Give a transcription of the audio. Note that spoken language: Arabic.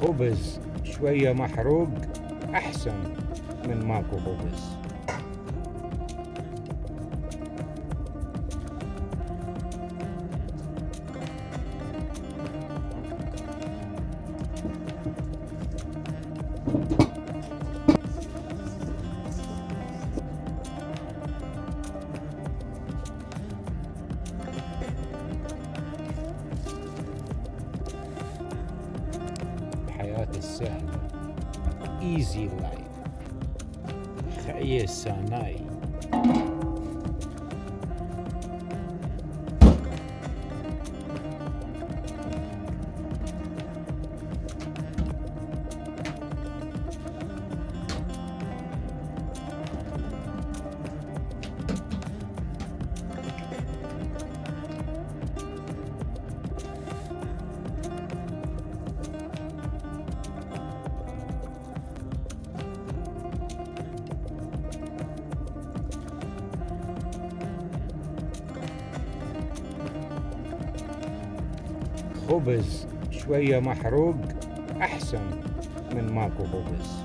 خبز شوية محروق أحسن من ماكو خبز. الحياة السهلة easy life خير ساناي. خبز شوية محروق أحسن من ماكو خبز.